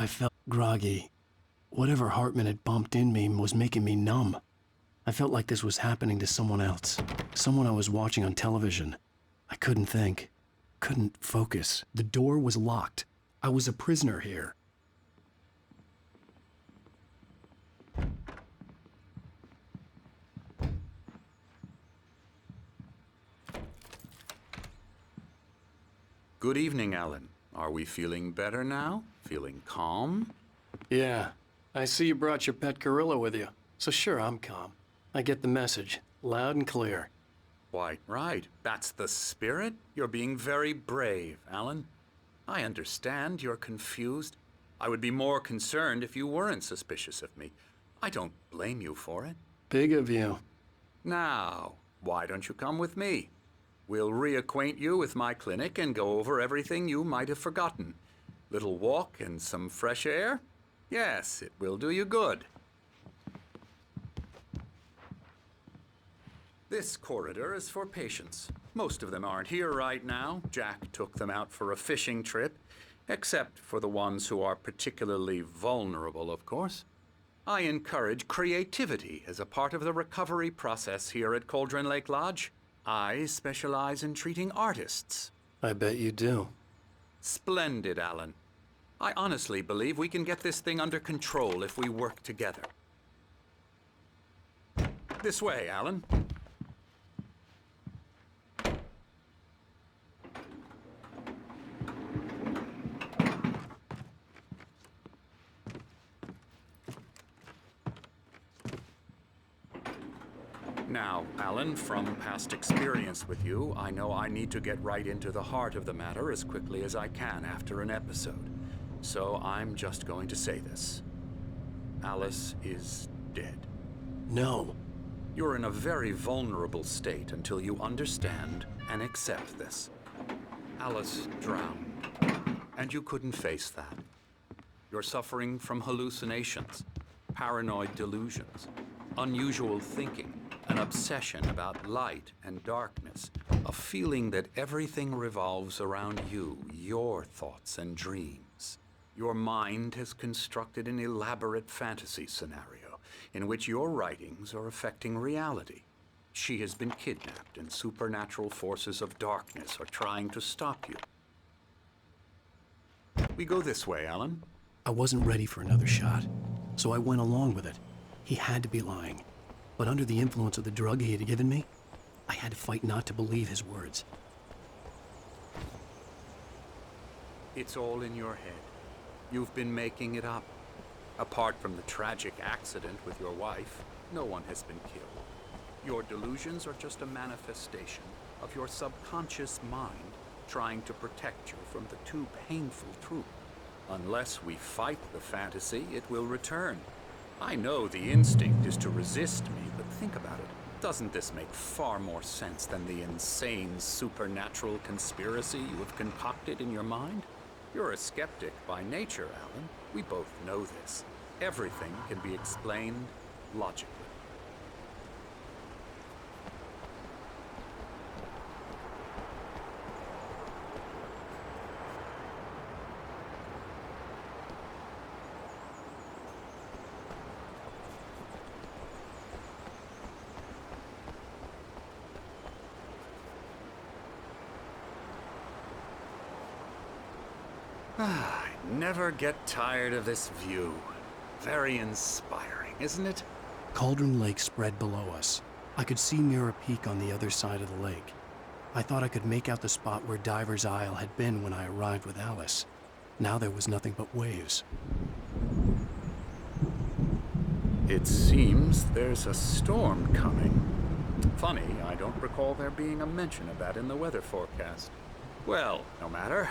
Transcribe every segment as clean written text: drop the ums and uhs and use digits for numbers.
I felt groggy. Whatever Hartman had bumped in me was making me numb. I felt like this was happening to someone else. Someone I was watching on television. I couldn't think. Couldn't focus. The door was locked. I was a prisoner here. Good evening, Alan. Are we feeling better now? Feeling calm? Yeah. I see you brought your pet gorilla with you. So sure, I'm calm. I get the message. Loud and clear. Quite right. That's the spirit. You're being very brave, Alan. I understand you're confused. I would be more concerned if you weren't suspicious of me. I don't blame you for it. Big of you. Now, why don't you come with me? We'll reacquaint you with my clinic and go over everything you might have forgotten. Little walk and some fresh air? Yes, it will do you good. This corridor is for patients. Most of them aren't here right now. Jack took them out for a fishing trip, except for the ones who are particularly vulnerable, of course. I encourage creativity as a part of the recovery process here at Cauldron Lake Lodge. I specialize in treating artists. I bet you do. Splendid, Alan. I honestly believe we can get this thing under control if we work together. This way, Alan. Now, Alan, from past experience with you, I know I need to get right into the heart of the matter as quickly as I can after an episode. So I'm just going to say this. Alice is dead. No. You're in a very vulnerable state until you understand and accept this. Alice drowned, and you couldn't face that. You're suffering from hallucinations, paranoid delusions, unusual thinking, an obsession about light and darkness, a feeling that everything revolves around you, your thoughts and dreams. Your mind has constructed an elaborate fantasy scenario in which your writings are affecting reality. She has been kidnapped and supernatural forces of darkness are trying to stop you. We go this way, Alan. I wasn't ready for another shot, so I went along with it. He had to be lying. But under the influence of the drug he had given me, I had to fight not to believe his words. It's all in your head. You've been making it up. Apart from the tragic accident with your wife, no one has been killed. Your delusions are just a manifestation of your subconscious mind trying to protect you from the too painful truth. Unless we fight the fantasy, it will return. I know the instinct is to resist me, but think about it. Doesn't this make far more sense than the insane supernatural conspiracy you have concocted in your mind? You're a skeptic by nature, Alan. We both know this. Everything can be explained logically. I never get tired of this view. Very inspiring, isn't it? Cauldron Lake spread below us. I could see Mirror Peak on the other side of the lake. I thought I could make out the spot where Diver's Isle had been when I arrived with Alice. Now there was nothing but waves. It seems there's a storm coming. Funny, I don't recall there being a mention of that in the weather forecast. Well, no matter.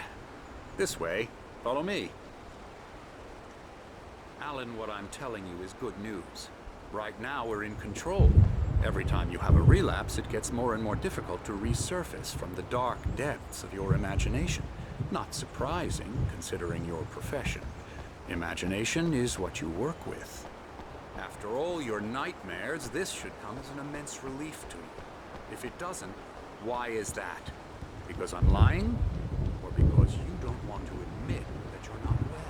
This way. Follow me. Alan, what I'm telling you is good news. Right now, we're in control. Every time you have a relapse, it gets more and more difficult to resurface from the dark depths of your imagination. Not surprising, considering your profession. Imagination is what you work with. After all your nightmares, this should come as an immense relief to you. If it doesn't, why is that? Because I'm lying? Or because you don't want to admit that you're not well?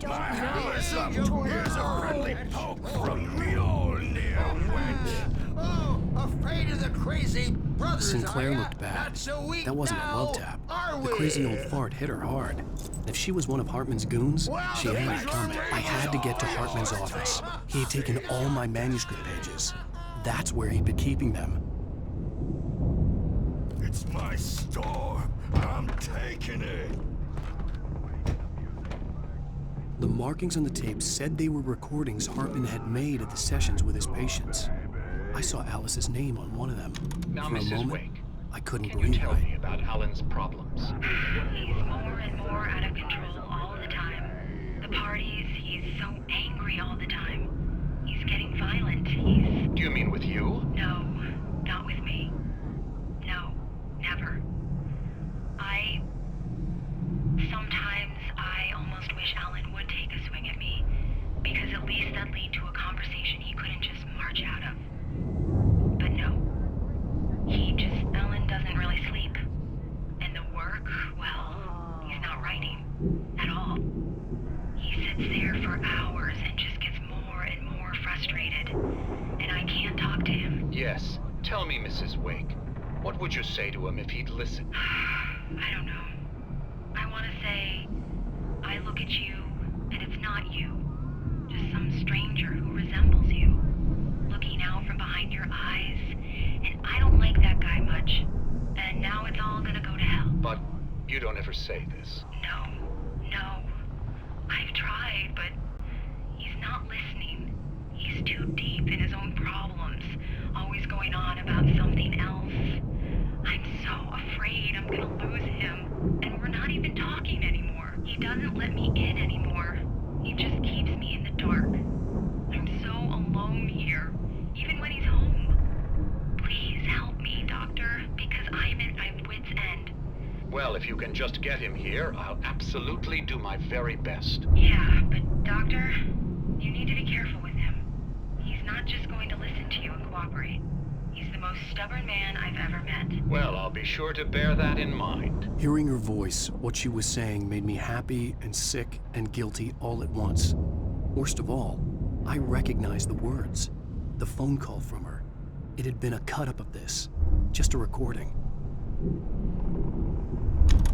Here's a friendly poke from Mjolnir, wench. Oh, afraid of the crazy brothers, Sinclair are ya? looked bad. Not so weak That wasn't a now, love tap. are The we? crazy old fart hit her hard. If she was one of Hartman's goons, Well, she the had it big coming. story I had to get to is Hartman's yours. office. He had taken all my manuscript pages. That's where he'd been keeping them. It's my storm. I'm taking it. The markings on the tape said they were recordings Hartman had made at the sessions with his patients. I saw Alice's name on one of them. Now, For a Mrs. moment, Wake, I couldn't can you breathe tell right. me about Alan's problems? He's more and more out of control all the time. The parties, he's so angry all the time. He's getting violent. Do you mean with you? No, not with me. No, never. Sometimes I almost wish Alan would take a swing at me, because at least that'd lead to a conversation he couldn't just march out of. But no. Alan doesn't really sleep. And the work, well, he's not writing at all. He sits there for hours and just gets more and more frustrated. And I can't talk to him. Yes. Tell me, Mrs. Wake. What would you say to him if he'd listen? I don't know. I want to say, I look at you, and it's not you. Just some stranger who resembles you. Looking out from behind your eyes. And I don't like that guy much. And now it's all gonna go to hell. But you don't ever say this. No. I've tried, but he's not listening. He's too deep in his own problems, always going on about something else. I'm so afraid I'm gonna lose him, and we're not even talking anymore. He doesn't let me in anymore. He just keeps me in the dark. I'm so alone here, even when he's home. Please help me, Doctor, because I'm at my wit's end. Well, if you can just get him here, I'll absolutely do my very best. Yeah, but Doctor, you need to be careful with him. He's not just going to listen to you and cooperate. He's the most stubborn man I've ever met. Well, I'll be sure to bear that in mind. Hearing her voice, what she was saying made me happy and sick and guilty all at once. Worst of all, I recognized the words. The phone call from her. It had been a cut-up of this. Just a recording.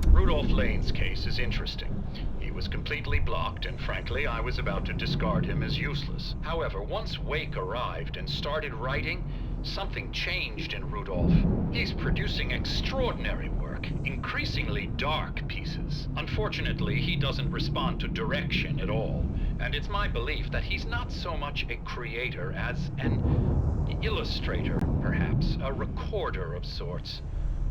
Rudolph Lane's case is interesting. He was completely blocked, and frankly, I was about to discard him as useless. However, once Wake arrived and started writing, something changed in Rudolph. He's producing extraordinary work, increasingly dark pieces. Unfortunately, he doesn't respond to direction at all, and it's my belief that he's not so much a creator as an illustrator, perhaps, a recorder of sorts.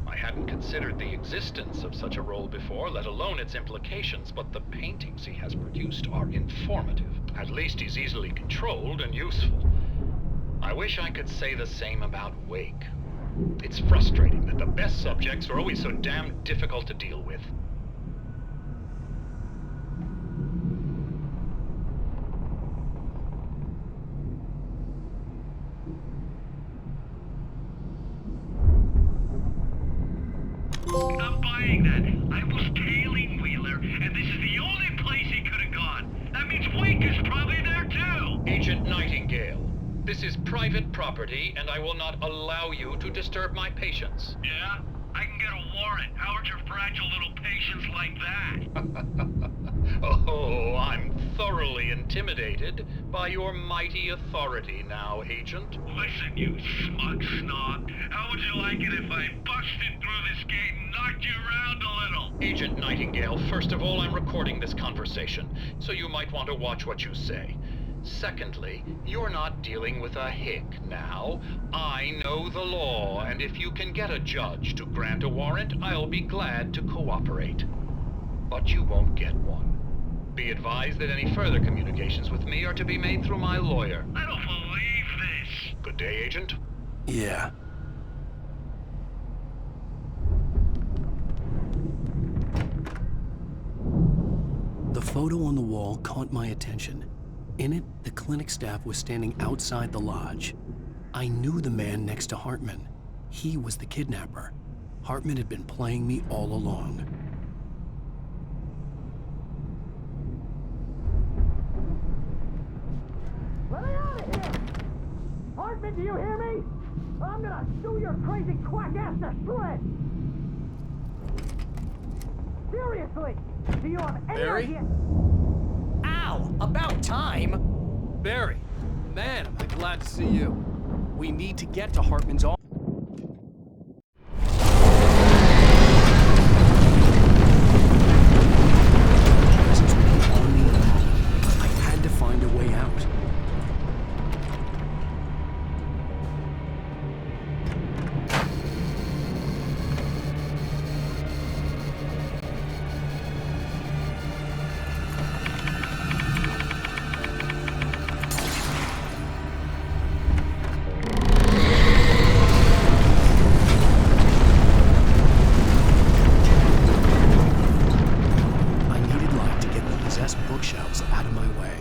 I hadn't considered the existence of such a role before, let alone its implications, but the paintings he has produced are informative. At least he's easily controlled and useful. I wish I could say the same about Wake. It's frustrating that the best subjects are always so damn difficult to deal with. I'm buying that. I was tailing Wheeler, and this is the only place he could have gone. That means Wake is probably there too. Agent Nightingale, this is private property, and I will not allow you to disturb my patients. Yeah? I can get a warrant. How would your fragile little patients like that? Oh, I'm thoroughly intimidated by your mighty authority now, Agent. Listen, you smug snob. How would you like it if I busted through this gate and knocked you around a little? Agent Nightingale, first of all, I'm recording this conversation, so you might want to watch what you say. Secondly, you're not dealing with a hick now. I know the law, and if you can get a judge to grant a warrant, I'll be glad to cooperate. But you won't get one. Be advised that any further communications with me are to be made through my lawyer. I don't believe this. Good day, Agent. Yeah. The photo on the wall caught my attention. In it, the clinic staff was standing outside the lodge. I knew the man next to Hartman. He was the kidnapper. Hartman had been playing me all along. do you hear me? I'm gonna sue your crazy quack ass to shreds! Seriously! Do you have any Barry? idea? Ow! About time! Barry, man, am I glad to see you. We need to get to Hartman's office. I had to find a way out. Bookshelves out of my way.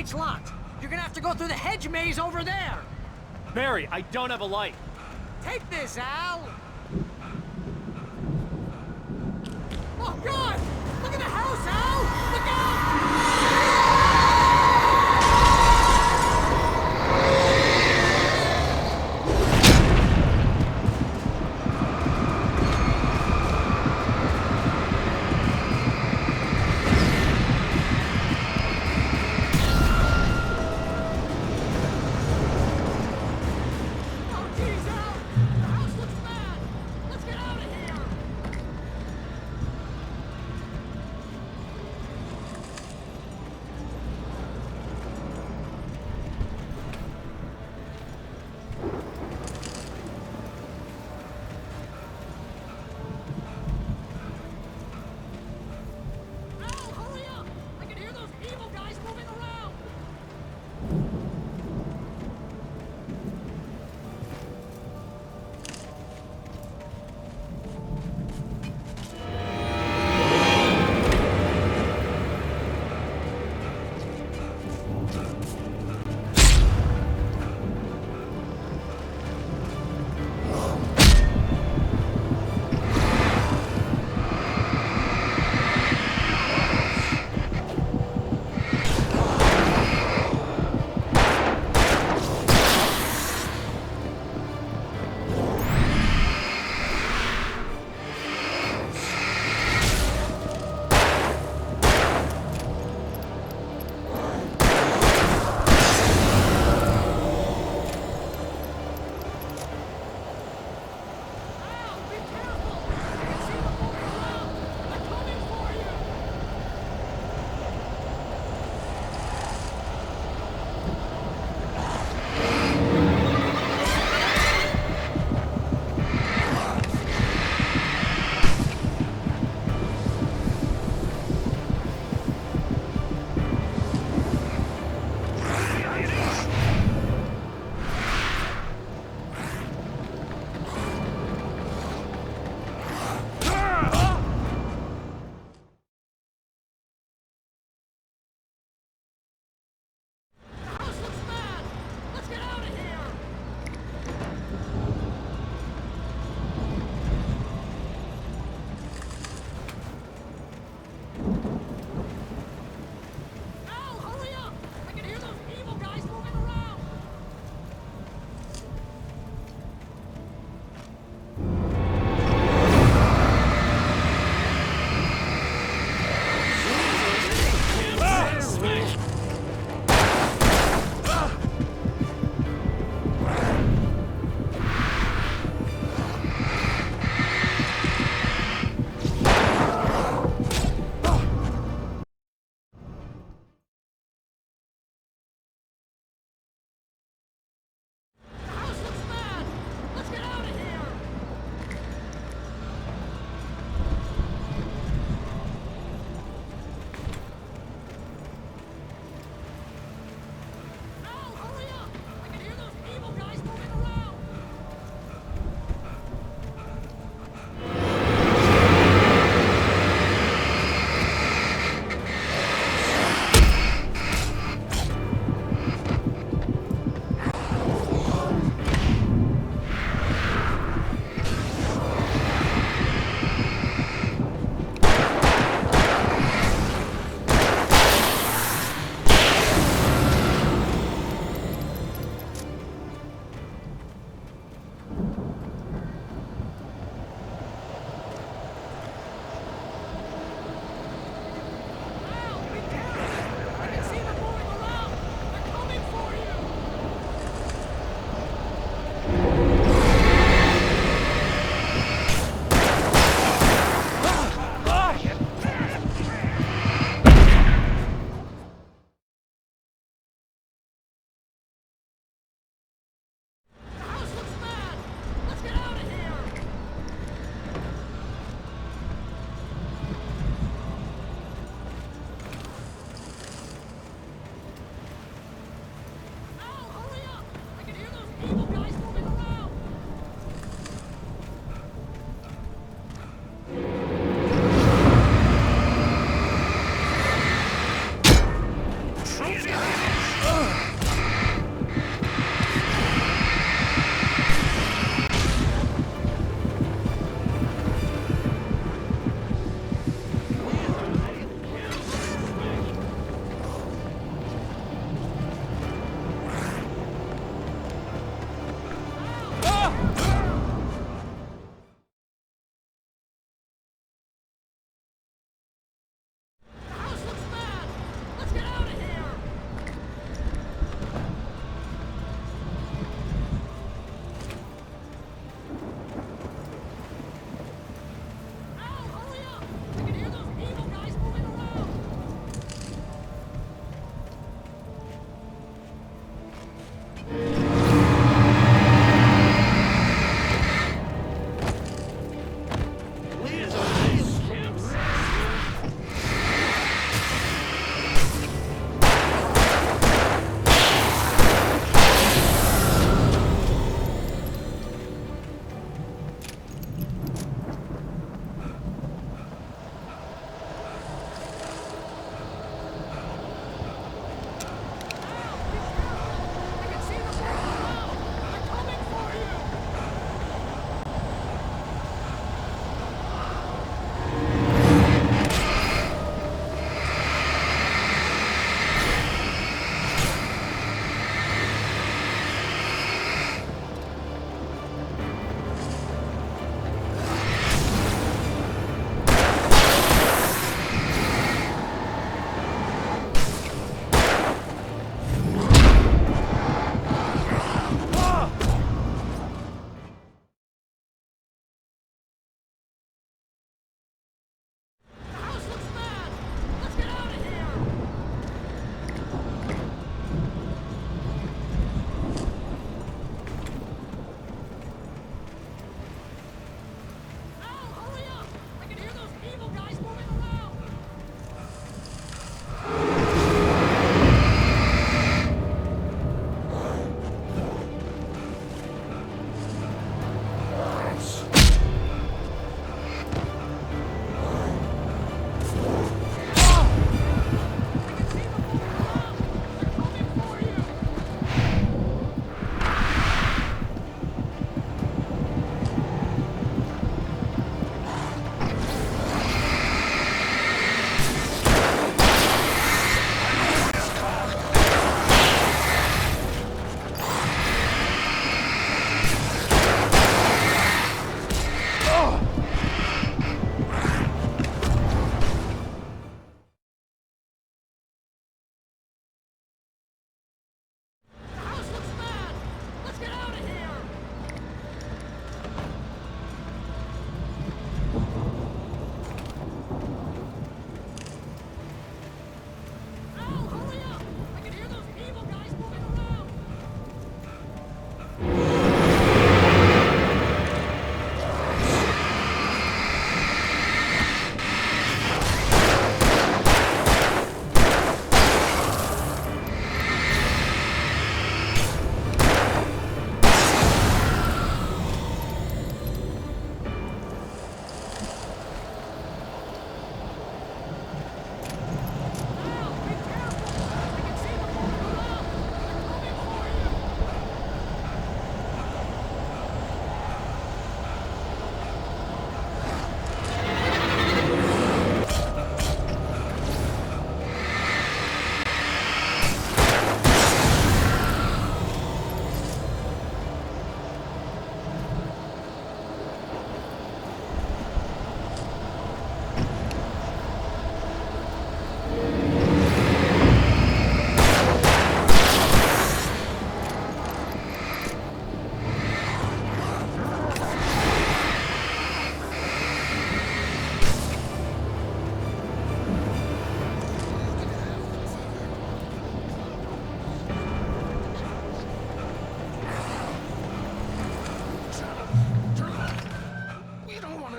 gate's locked. You're gonna have to go through the hedge maze over there. Barry, I don't have a light. Take this, Al. Oh, God! Look at the house, Al! Look out!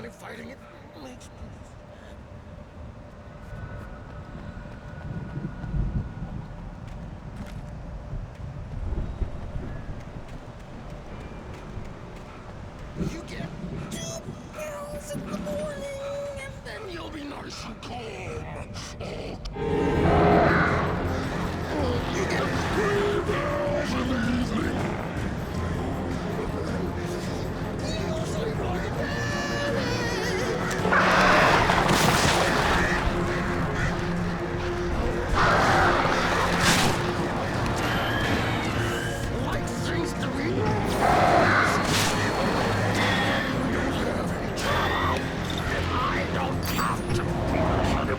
really fighting it makes me... You get 2 pills in the morning, and then you'll be nice and calm. You get 3 pills in the evening. You'll sleep like a baby. Like things to eat. I don't have to be a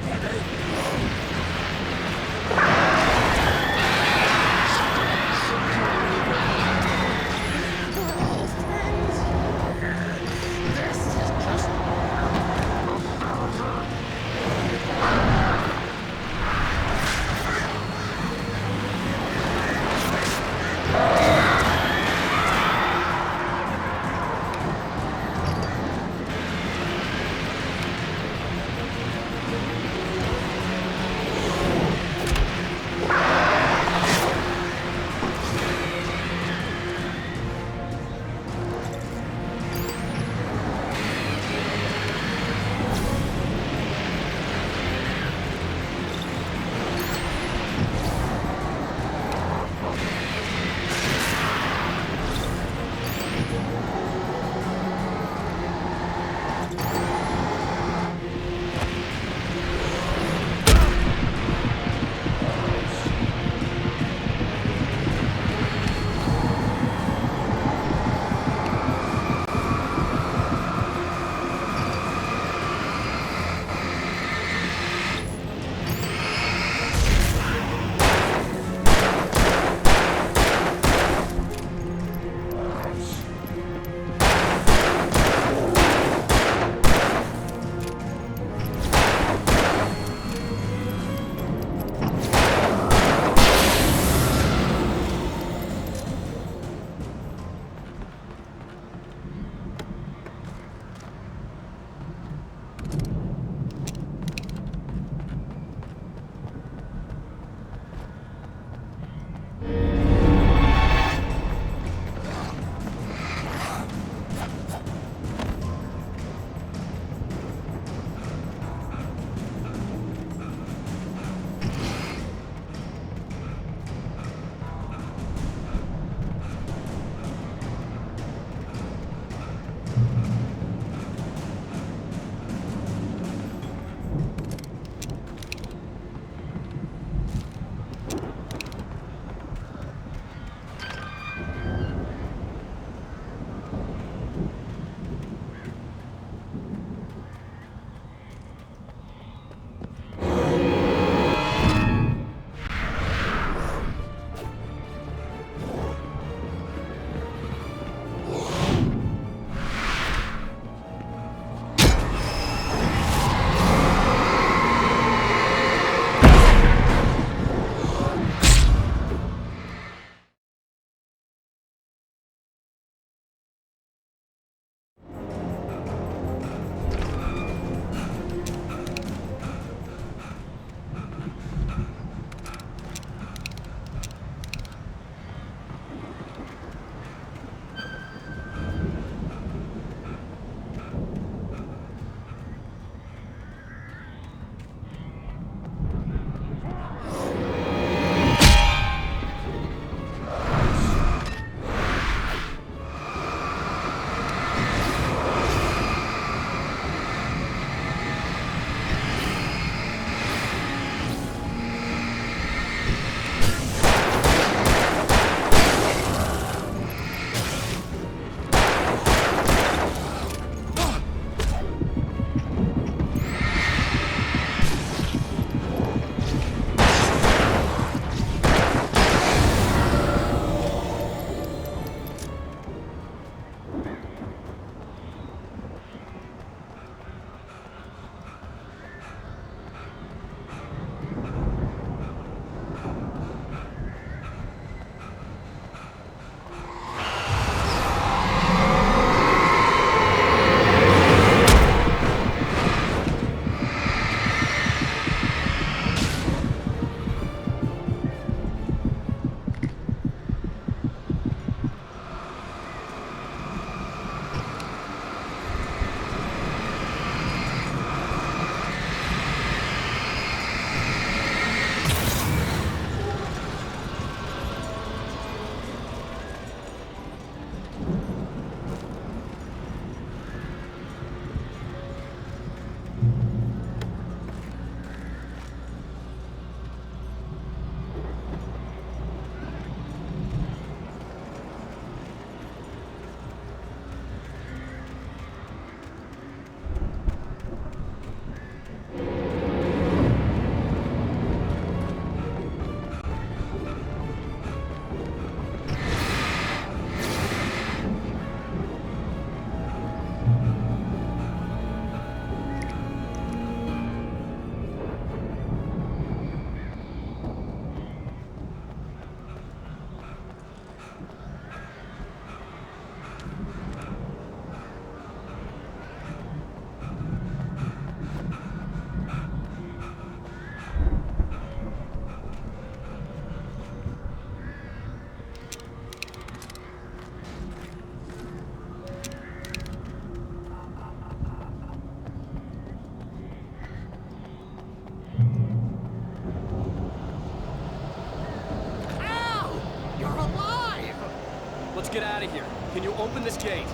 Let's get out of here. Can you open this gate?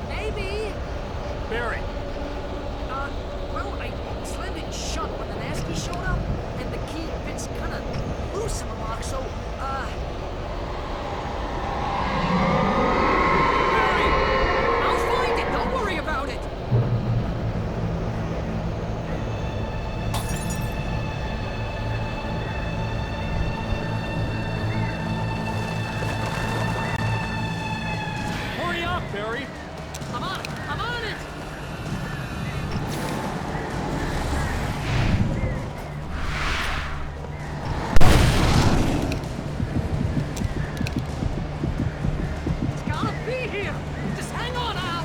Maybe. Barry! Well, I slammed it shut when the Nasty showed up, and the key fits kind of loose in the lock, so, I'll find it, don't worry about it! Hurry up, Barry! I'm on it! I'm on it! It's gotta be here! Just hang on, Al!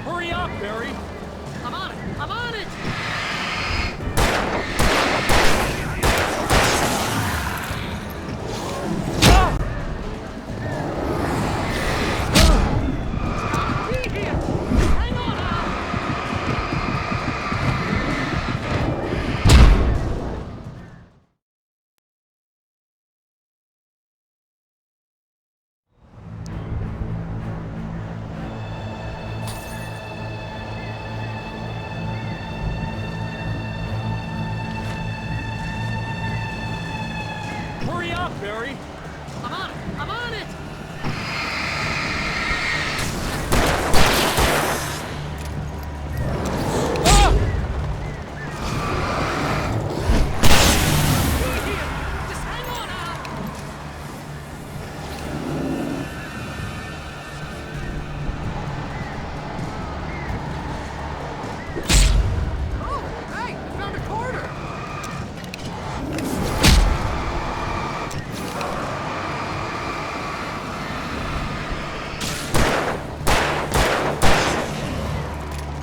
Hurry up, Barry! I'm on it! I'm on it! Be here! Hang on, Al! Hurry up, Barry! I'm on it! I'm on it! Be here! Just hang on, Al! Oh, hey! I found a corner!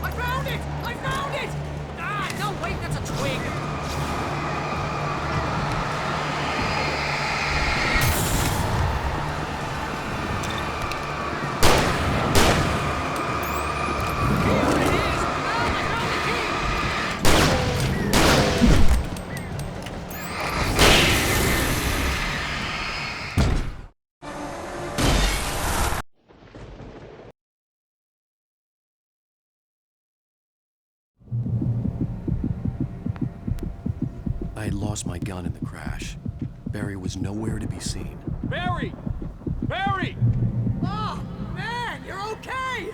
I found it! I found it! Ah, no, wait, that's a twig. Here it is! Ah, I found the key! I had lost my gun in the crash. Barry was nowhere to be seen. Barry! Barry! Oh, man, you're okay!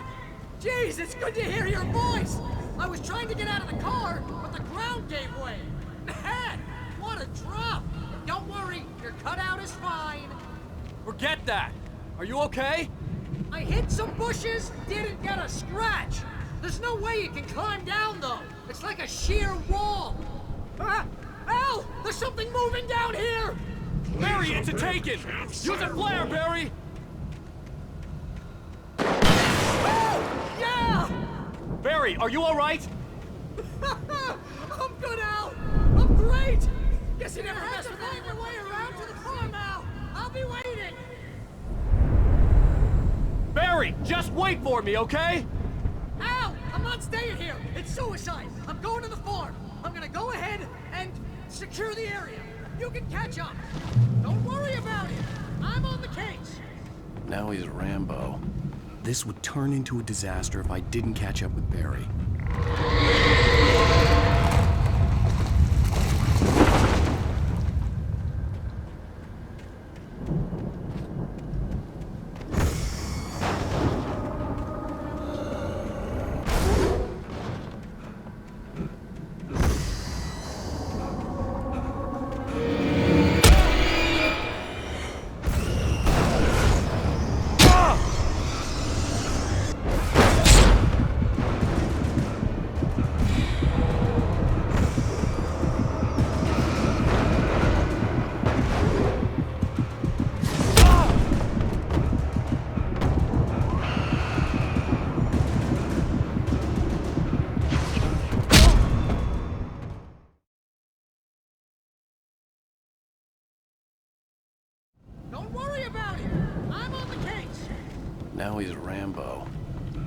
Jeez, it's good to hear your voice! I was trying to get out of the car, but the ground gave way. Man, what a drop! Don't worry, your cutout is fine. Forget that! Are you okay? I hit some bushes, didn't get a scratch. There's no way you can climb down, though. It's like a sheer wall. Ah! Al! There's something moving down here! Barry, it's a taken! Use a flare, Barry! Oh! Yeah! Barry, are you alright? I'm good, Al! I'm great! Guess you never messed with any my way around to the farm, Al! I'll be waiting! Barry, just wait for me, okay? Al! I'm not staying here! It's suicide! I'm going to the farm! I'm gonna go ahead and secure the area. You can catch up. Don't worry about it. I'm on the case. Now he's Rambo. This would turn into a disaster if I didn't catch up with Barry.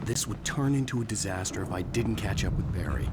this would turn into a disaster if I didn't catch up with Barry.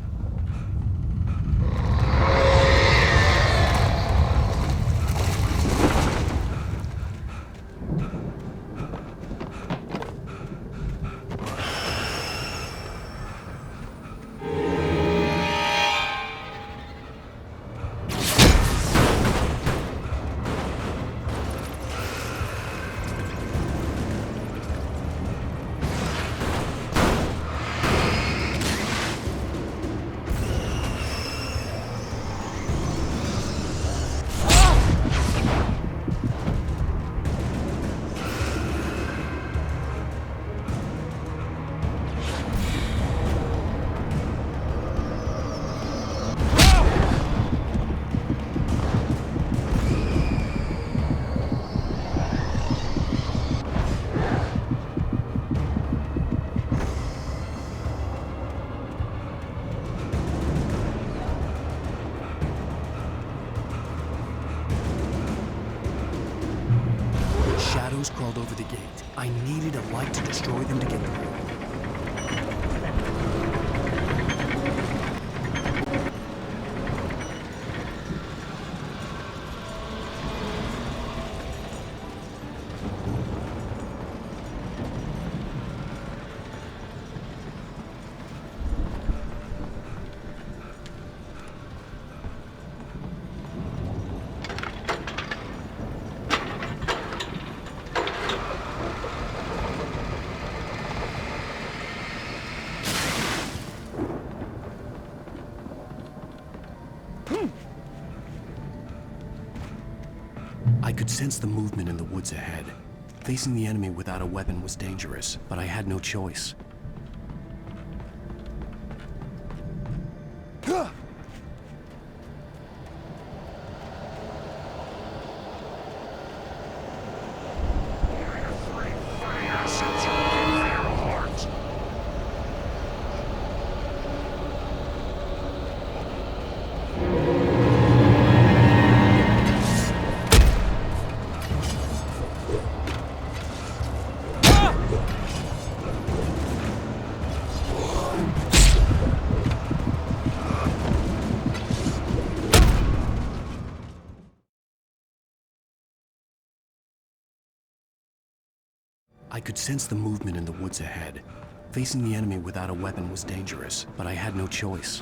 Shadows crawled over the gate. I needed a light to destroy them to get through. I could sense the movement in the woods ahead. Facing the enemy without a weapon was dangerous, but I had no choice. I could sense the movement in the woods ahead. Facing the enemy without a weapon was dangerous, but I had no choice.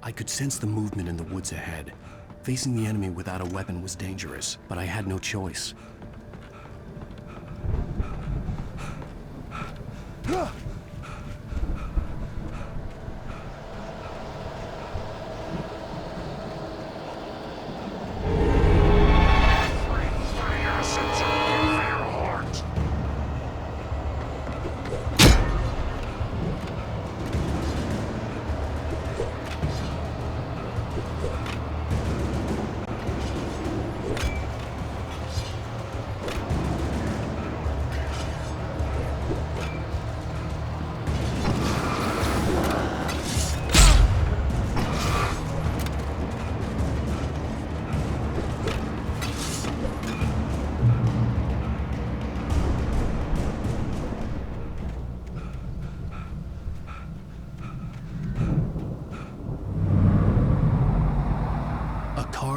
I could sense the movement in the woods ahead. Facing the enemy without a weapon was dangerous, but I had no choice.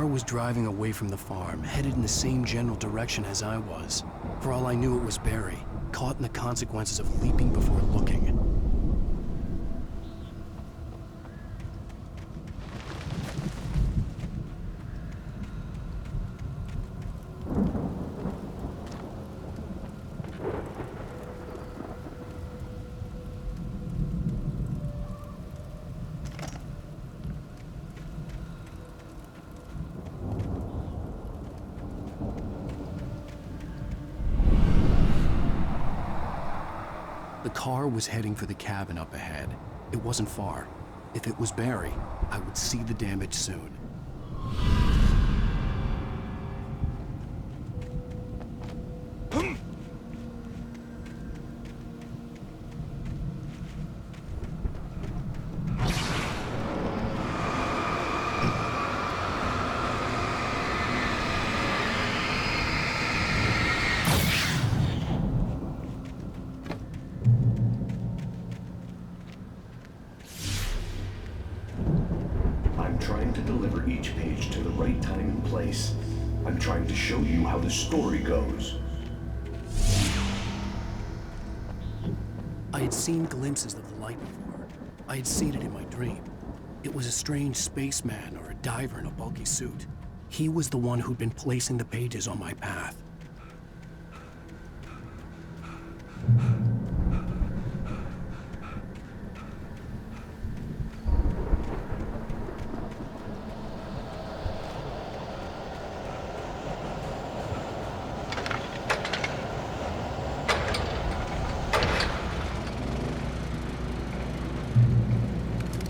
Was driving away from the farm, headed in the same general direction as I was. For all I knew, it was Barry, caught in the consequences of leaping before looking. The car was heading for the cabin up ahead. It wasn't far. If it was Barry, I would see the damage soon. I'm trying to deliver each page to the right time and place. I'm trying to show you how the story goes. I had seen glimpses of the light before. I had seen it in my dream. It was a strange spaceman or a diver in a bulky suit. He was the one who'd been placing the pages on my path.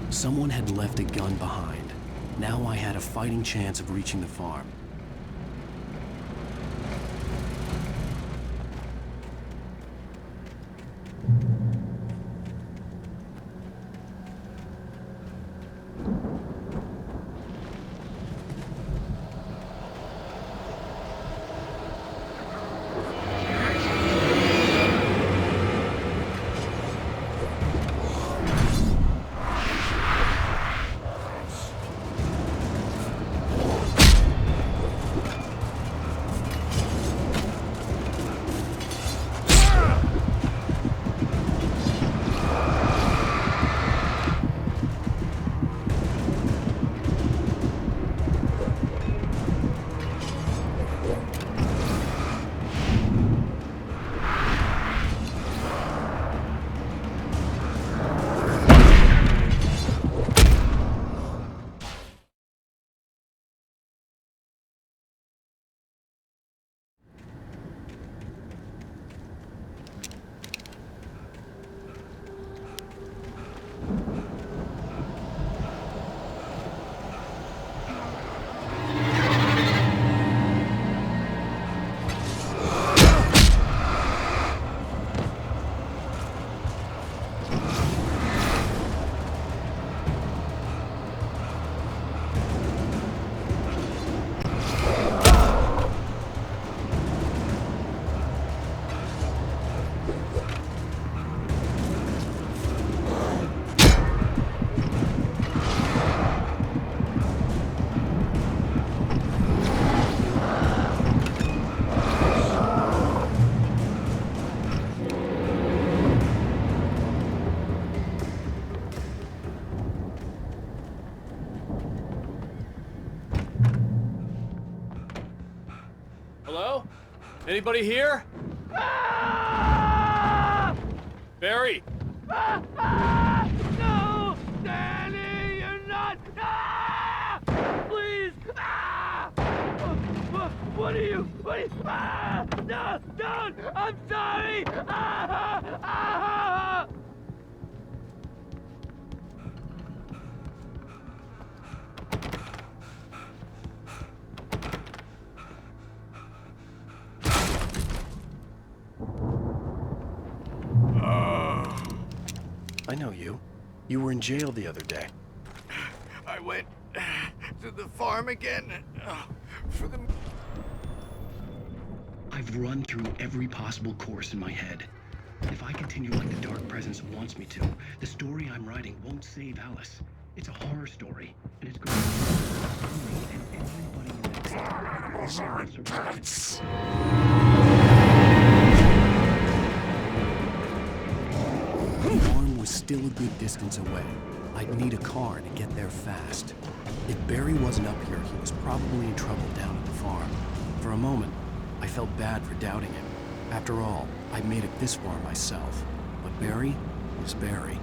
Someone had left a gun behind. Now I had a fighting chance of reaching the farm. Hello? Anybody here? Barry! No! Danny, you're not! Please! What are you? No! Don't! I'm sorry! I know you. You were in jail the other day. I went to the farm again for the... I've run through every possible course in my head. If I continue like the Dark Presence wants me to, the story I'm writing won't save Alice. It's a horror story, and it's going to kill me and everybody in the survives. The farm was still a good distance away. I'd need a car to get there fast. If Barry wasn't up here, he was probably in trouble down at the farm. For a moment, I felt bad for doubting him. After all, I made it this far myself. But Barry was Barry.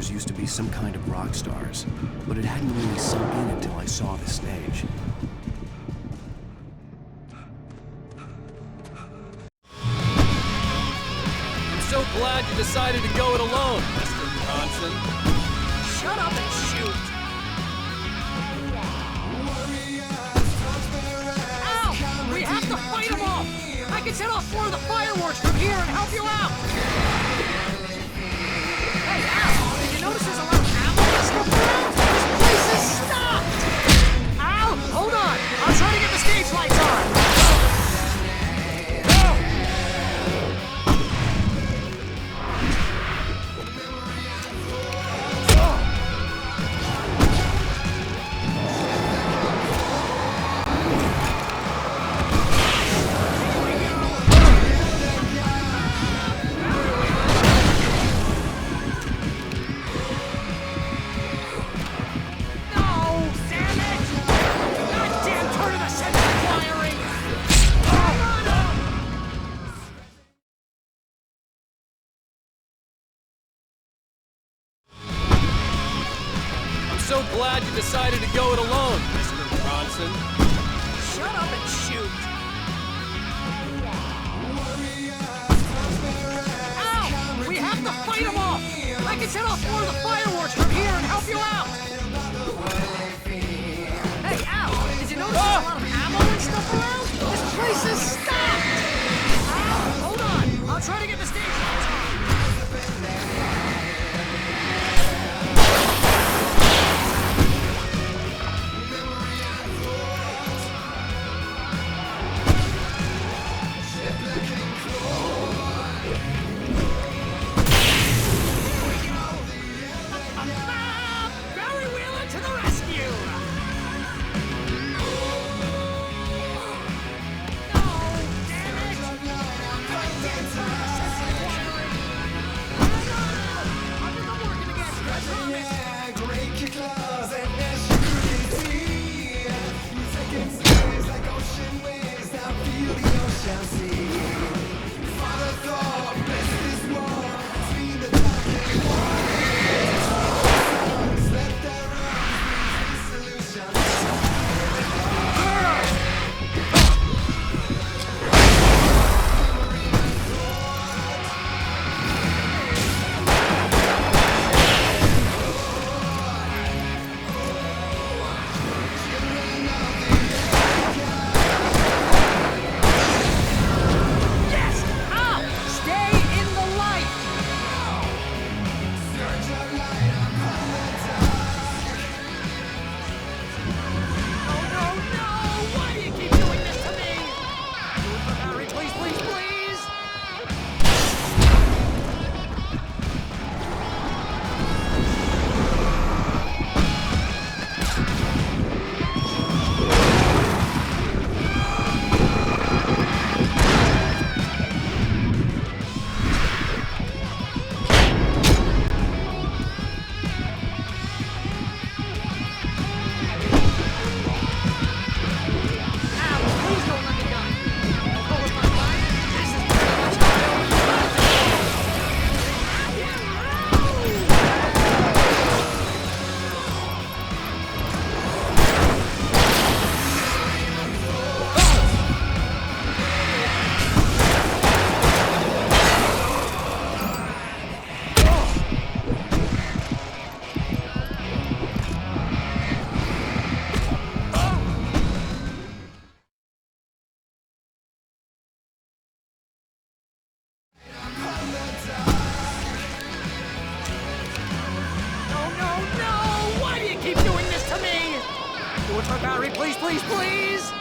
actors used to be some kind of rock stars, but it hadn't really sunk in until I saw the stage. I'm so glad you decided to go it alone, Mr. Bronson. Shut up and shoot! Ow! We have to fight them off! I can set off 4 of the fireworks from here and help you out! Hey, Al! Did you notice there's a lot of ammo and stuff around? This place is stopped! Al! Hold on! I'm trying to get the stage lights on! So glad you decided to go it alone, Mr. Bronson. Shut up and shoot! Ow! We have to fight them off! I can set off 4 of the fireworks from here and help you out! Hey, Al! Did you notice there's a lot of ammo and stuff around? This place is stopped! Al! Hold on! I'll try to get the stage lights on! Please, please, please!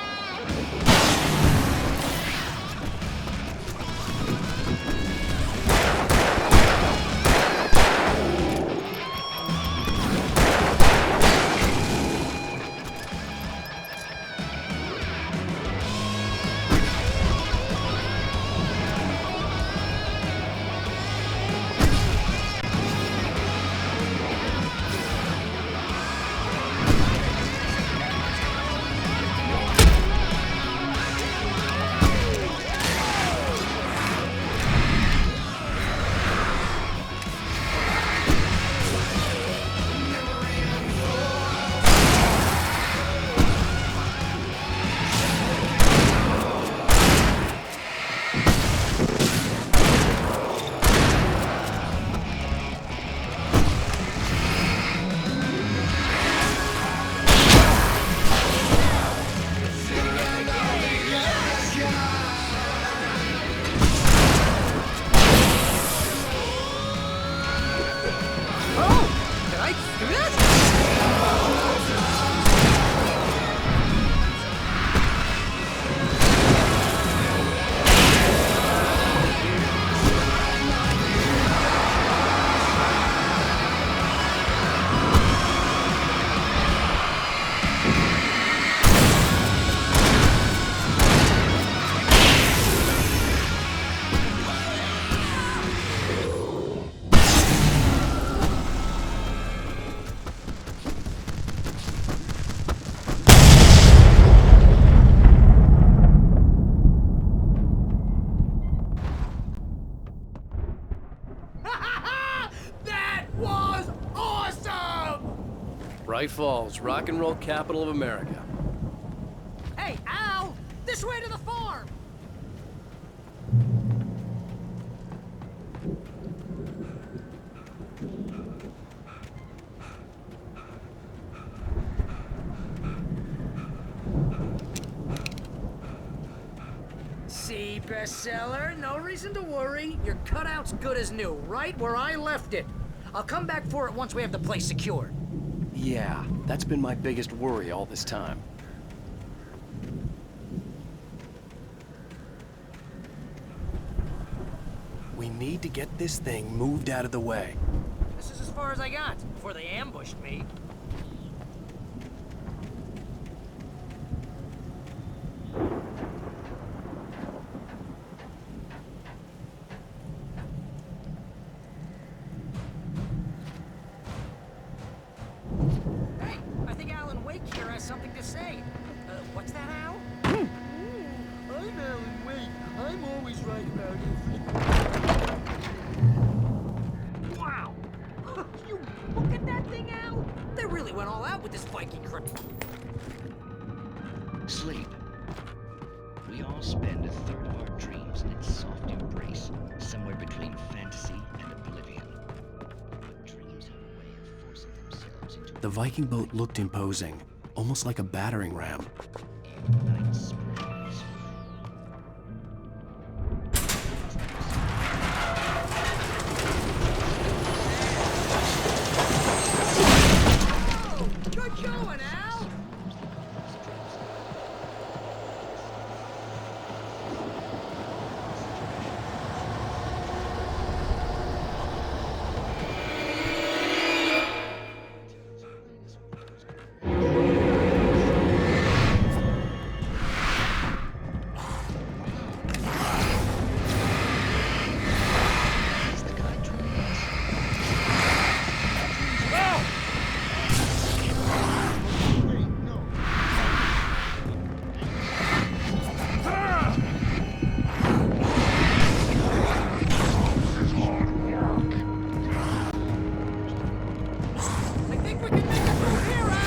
Bright Falls, rock and roll capital of America. Hey, Al! This way to the farm! See, bestseller? No reason to worry. Your cutout's good as new, right where I left it. I'll come back for it once we have the place secured. Yeah, that's been my biggest worry all this time. We need to get this thing moved out of the way. This is as far as I got before they ambushed me. Hey, I think Alan Wake here has something to say. What's that, Al? I'm Alan Wake. I'm always right about everything. Wow! You look at that thing, Al! They really went all out with this Viking crypt. Sleep. We all spend a third of our dreams in its soft embrace, somewhere between fantasy and oblivion. But dreams have a way of forcing themselves into The Viking boat looked imposing, almost like a battering ram. night springs. Good going, Al! I think we can make it through here, Al!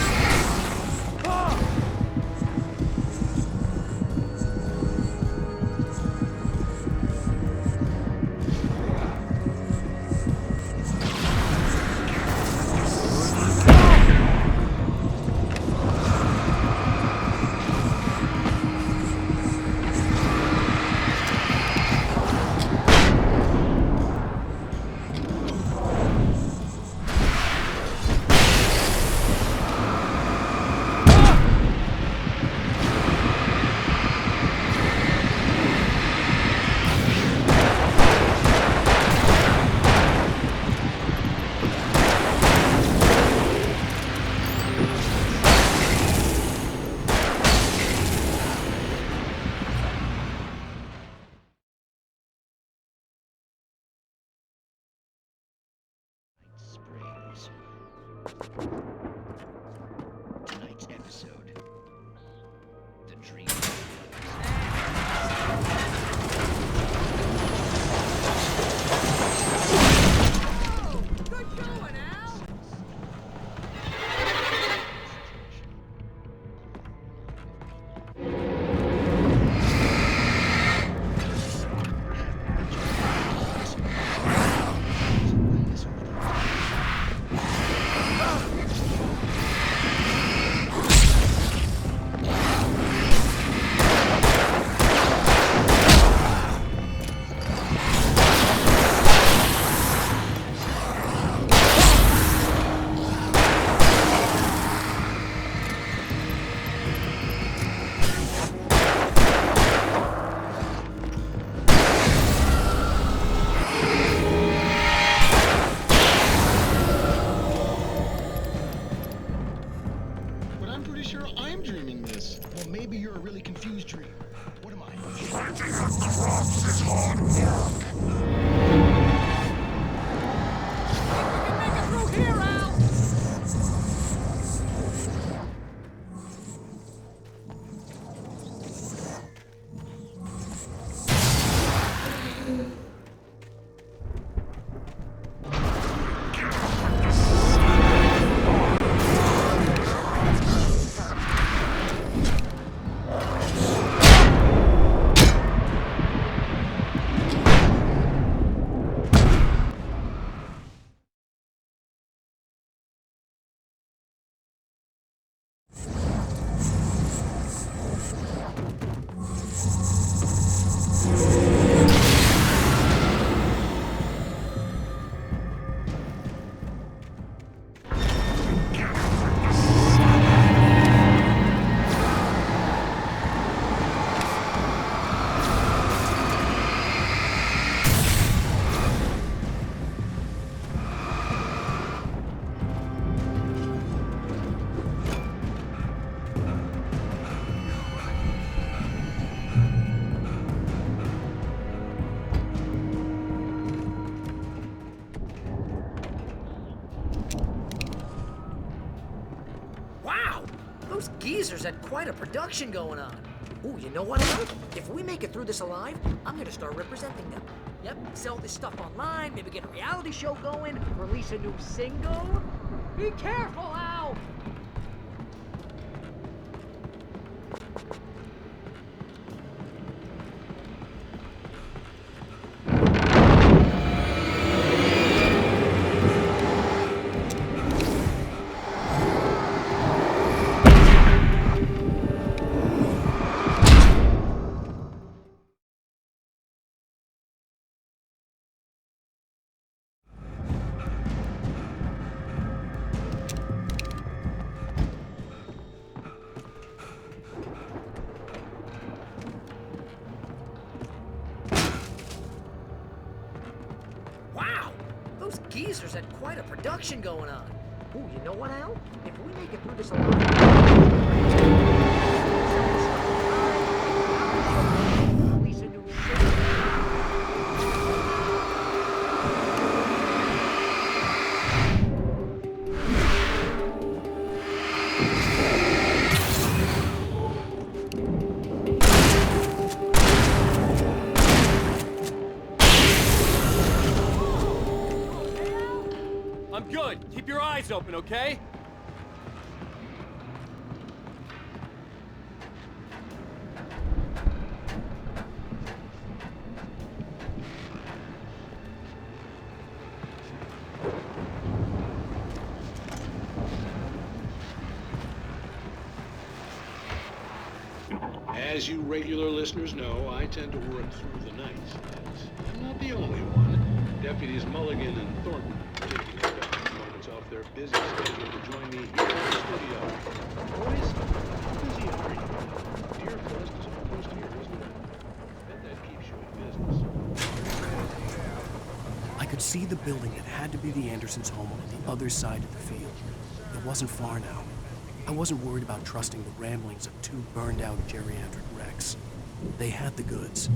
Springs. Tonight's episode. The Dream. Good going, Al! those geezers had quite a production going on. Ooh, you know what, Al? If we make it through this alive, I'm gonna start representing them. Yep, sell this stuff online, maybe get a reality show going, release a new single. Be careful, Al! Those geezers had quite a production going on. Ooh, you know what, Al? If we make it through this alive... release a new I'm good. Keep your eyes open, okay? As you regular listeners know, I tend to work through the night. I'm not the only one. Deputies Mulligan and Thornton are taking moments off their busy schedule to join me here in the studio. Boys, how busy are you? Deer Fest is almost here, isn't it? Bet that keeps you in business. I could see the building that had to be the Andersons' home on the other side of the field. It wasn't far now. I wasn't worried about trusting the ramblings of two burned-out geriatric wrecks. They had the goods.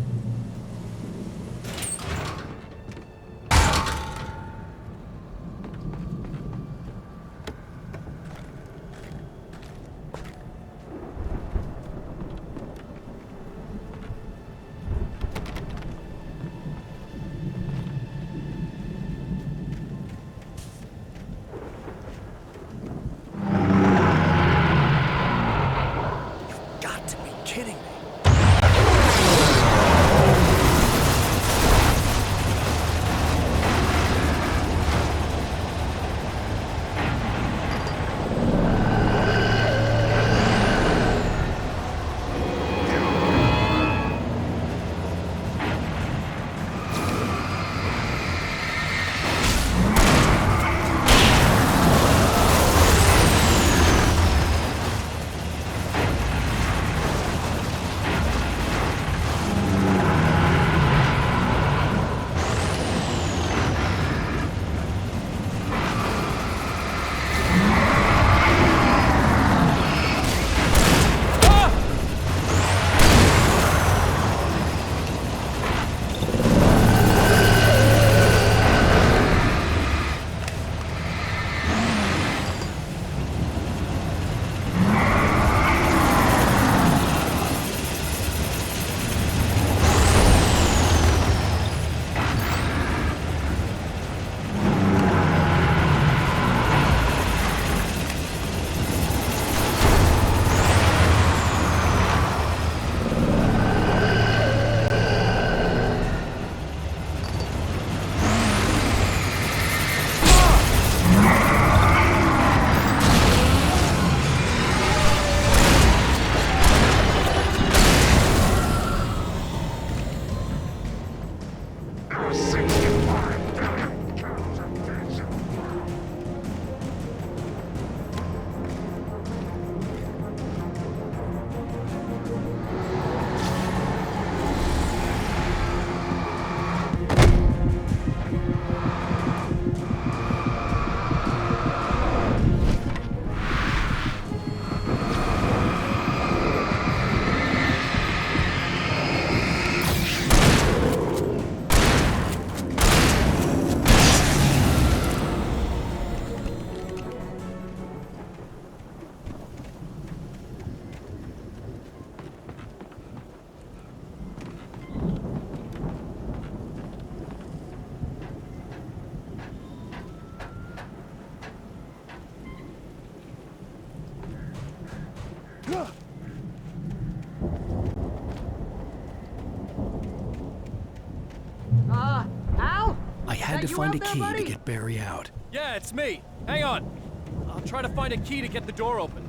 had to you find a out there, key buddy? to get Barry out. Yeah, it's me. Hang on. I'll try to find a key to get the door open.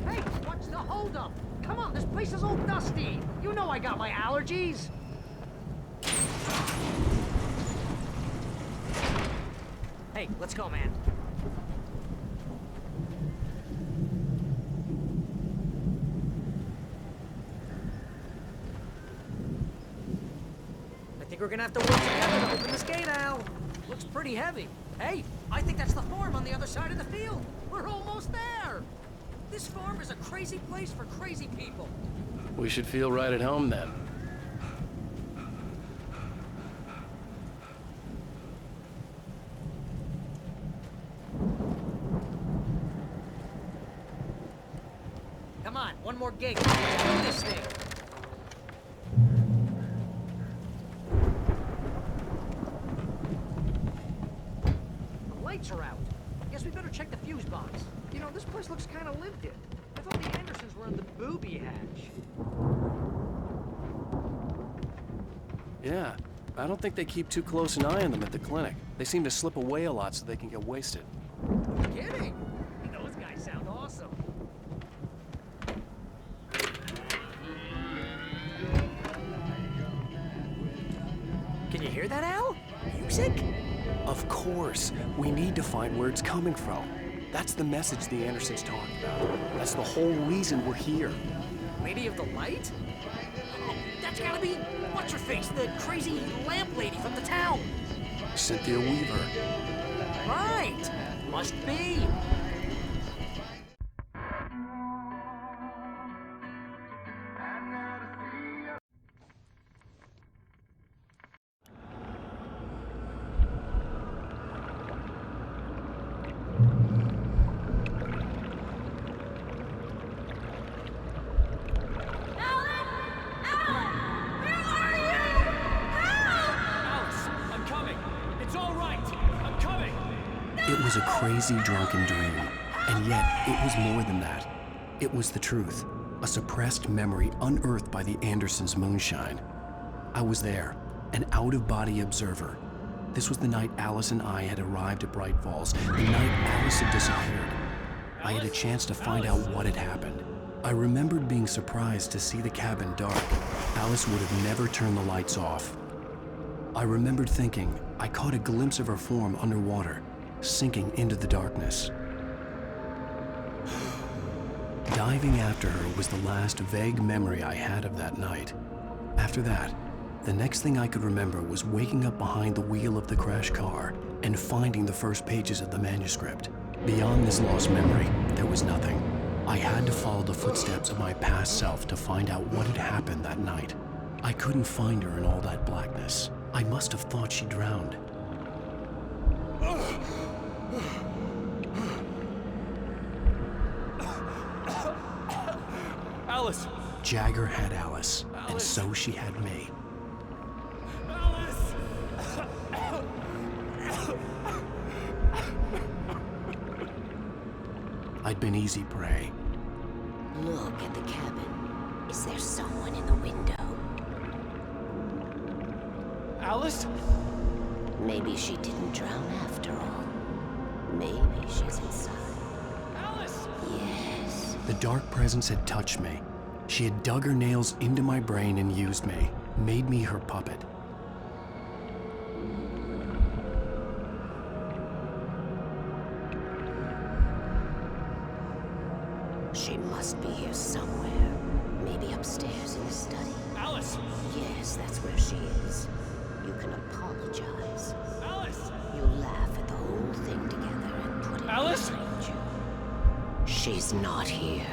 Hey, what's the holdup? Come on, this place is all dusty. You know I got my allergies. Hey, let's go, man. I think we're gonna have to work together to open this gate, Al. Looks pretty heavy. Hey, I think that's the farm on the other side of the field. We're almost there. This farm is a crazy place for crazy people. We should feel right at home then. Come on, one more gate. Let's do this thing. The lights are out. Guess we better check the fuse box. You know, this place looks kind of lived in. I thought the Andersons were in the booby hatch. Yeah, I don't think they keep too close an eye on them at the clinic. They seem to slip away a lot so they can get wasted. No kidding. Those guys sound awesome. Can you hear that, Al? Music? Of course. We need to find where it's coming from. That's the message the Andersons talked about. That's the whole reason we're here. Lady of the Light? Oh, that's gotta be what's-her-face, the crazy lamp lady from the town. Cynthia Weaver. Right. Must be. It was a crazy, drunken dream, and yet it was more than that. It was the truth, a suppressed memory unearthed by the Andersons' moonshine. I was there, an out-of-body observer. This was the night Alice and I had arrived at Bright Falls, the night Alice had disappeared. I had a chance to find out what had happened. I remembered being surprised to see the cabin dark. Alice would have never turned the lights off. I remembered thinking I caught a glimpse of her form underwater, sinking into the darkness. Diving after her was the last vague memory I had of that night. After that, the next thing I could remember was waking up behind the wheel of the crash car and finding the first pages of the manuscript. Beyond this lost memory, there was nothing. I had to follow the footsteps of my past self to find out what had happened that night. I couldn't find her in all that blackness. I must have thought she drowned. Alice! Jagger had Alice, and so she had me. Alice! I'd been easy prey. Look at the cabin. Is there someone in the window? Alice? Maybe she didn't drown after all. Maybe she's inside. Alice! Yes. The dark presence had touched me. She had dug her nails into my brain and used me, made me her puppet. She must be here somewhere. Maybe upstairs in the study. Alice! Yes, that's where she is. You can apologize. Alice! You'll laugh at the whole thing together and put it Alice! behind you. She's not here.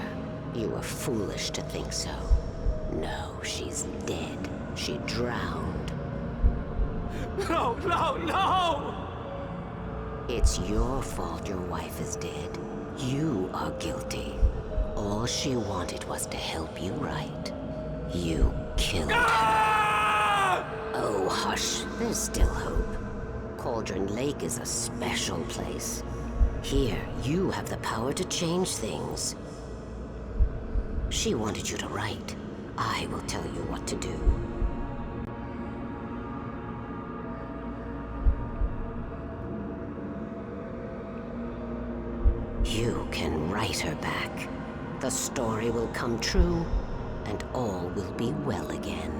You were foolish to think so. No, she's dead. She drowned. No, no, no! It's your fault your wife is dead. You are guilty. All she wanted was to help you right. You killed her. Oh, hush. There's still hope. Cauldron Lake is a special place. Here, you have the power to change things. She wanted you to write. I will tell you what to do. You can write her back. The story will come true, and all will be well again.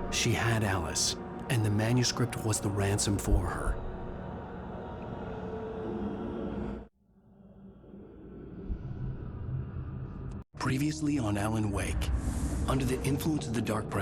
She had Alice, and the manuscript was the ransom for her. Previously on Alan Wake, under the influence of the Dark Presence,